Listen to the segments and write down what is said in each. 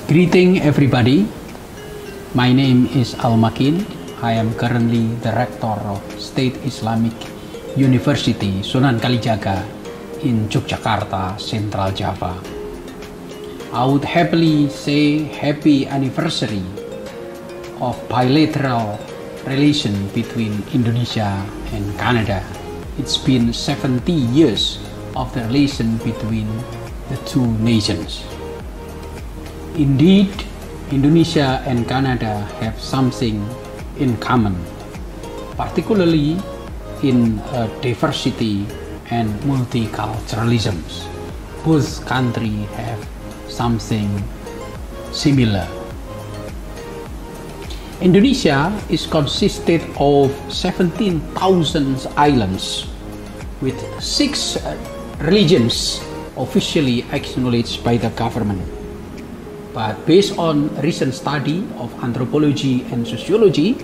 Greeting everybody. My name is Al Makin. I am currently the rector of State Islamic University Sunan Kalijaga in Yogyakarta, Central Java. I would happily say happy anniversary of bilateral relation between Indonesia and Canada. It's been 70 years of the relation between the two nations. Indeed, Indonesia and Canada have something in common, particularly in diversity and multiculturalism. Both countries have something similar. Indonesia is consisted of 17,000 islands with 6 religions officially acknowledged by the government. But based on recent study of anthropology and sociology,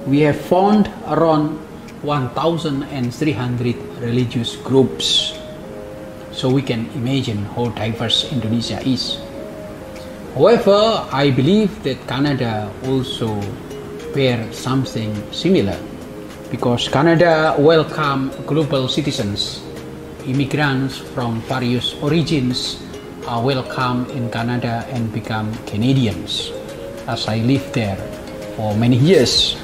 we have found around 1,300 religious groups. So we can imagine how diverse Indonesia is. However, I believe that Canada also bear something similar, because Canada welcome global citizens. Immigrants from various origins are welcome in Canada and become Canadians, as I lived there for many years.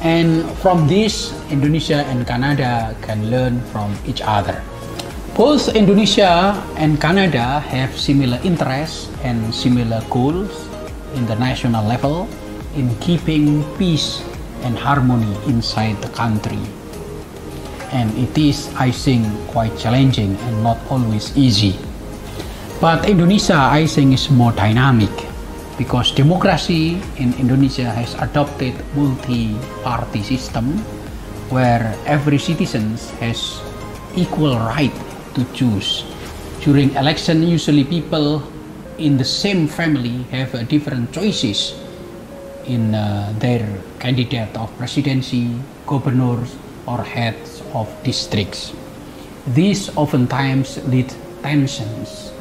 And from this, Indonesia and Canada can learn from each other. Both Indonesia and Canada have similar interests and similar goals in the national level in keeping peace and harmony inside the country. And it is, I think, quite challenging and not always easy. But Indonesia, I think, is more dynamic because democracy in Indonesia has adopted multi-party system where every citizen has equal right to choose. During election, usually people in the same family have different choices in their candidate of presidency, governors, or heads of districts. These oftentimes lead tensions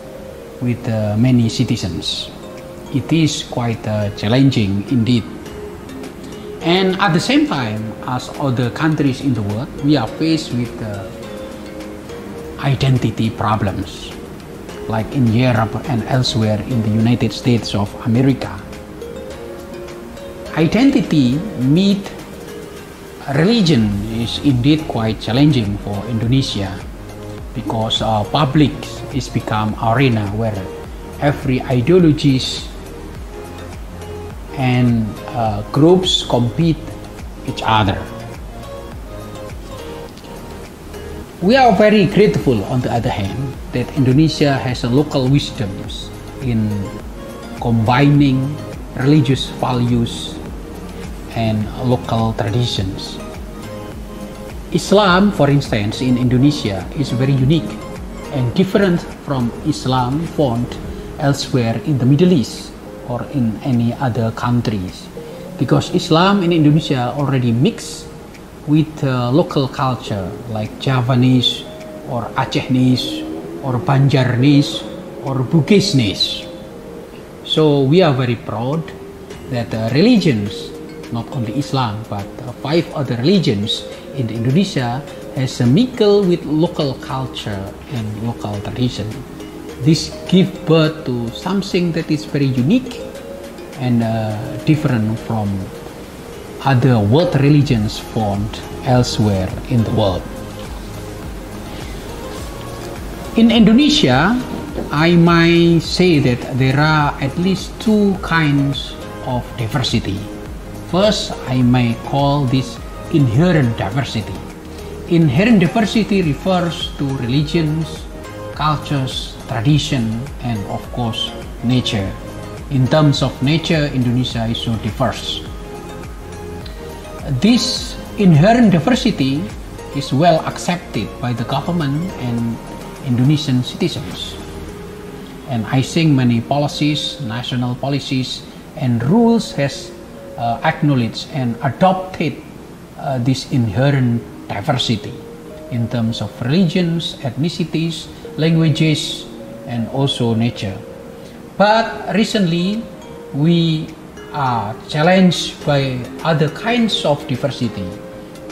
with many citizens. It is quite challenging indeed. And at the same time, as other countries in the world, we are faced with identity problems, like in Europe and elsewhere in the United States of America. Identity meet religion is indeed quite challenging for Indonesia, because public is become arena where every ideologies and groups compete each other. We are very grateful, on the other hand, that Indonesia has a local wisdoms in combining religious values and local traditions. Islam, for instance, in Indonesia is very unique and different from Islam found elsewhere in the Middle East or in any other countries, because Islam in Indonesia already mixed with local culture like Javanese or Acehese or Banjarnese or Bugisnese. So we are very proud that religions, not only Islam, but 5 other religions in Indonesia has a mingle with local culture and local tradition. This gives birth to something that is very unique and different from other world religions found elsewhere in the world. In Indonesia, I might say that there are at least 2 kinds of diversity. First, I may call this inherent diversity. Inherent diversity refers to religions, cultures, tradition, and of course, nature. In terms of nature, Indonesia is so diverse. This inherent diversity is well accepted by the government and Indonesian citizens. And I think many policies, national policies, and rules has acknowledged and adopted this inherent diversity in terms of religions, ethnicities, languages, and also nature. But recently, we are challenged by other kinds of diversity,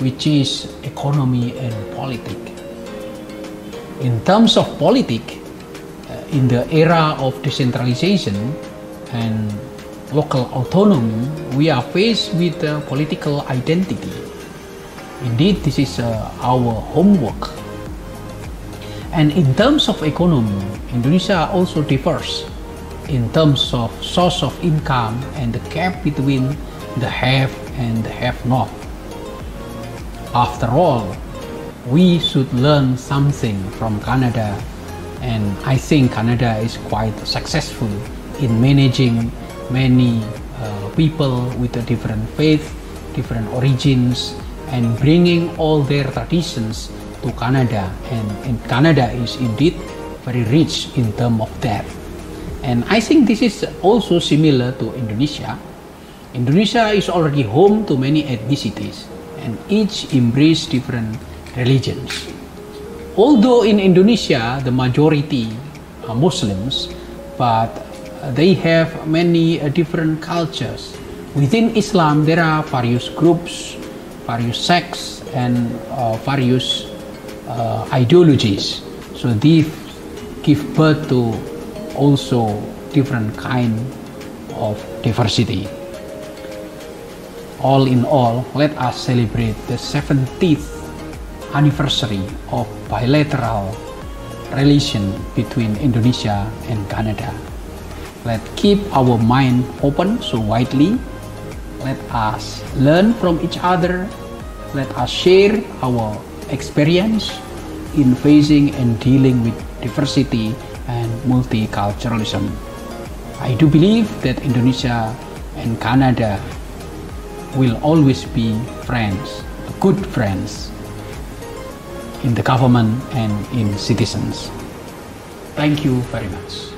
which is economy and politics. In terms of politics, in the era of decentralization and local autonomy, we are faced with political identity. Indeed, this is our homework. And in terms of economy, Indonesia also differs in terms of source of income and the gap between the have and the have-not. After all, we should learn something from Canada, and I think Canada is quite successful in managing many people with a different faith, different origins, and bringing all their traditions to Canada. And Canada is indeed very rich in terms of that. And I think this is also similar to Indonesia. Indonesia is already home to many ethnicities, and each embrace different religions. Although in Indonesia the majority are Muslims, but they have many different cultures. Within Islam there are various groups, various sects, and various ideologies. So these give birth to also different kind of diversity. All in all, let us celebrate the 70th anniversary of bilateral relation between Indonesia and Canada. Let's keep our mind open so widely. Let us learn from each other. Let us share our experience in facing and dealing with diversity and multiculturalism. I do believe that Indonesia and Canada will always be friends, good friends, in the government and in citizens. Thank you very much.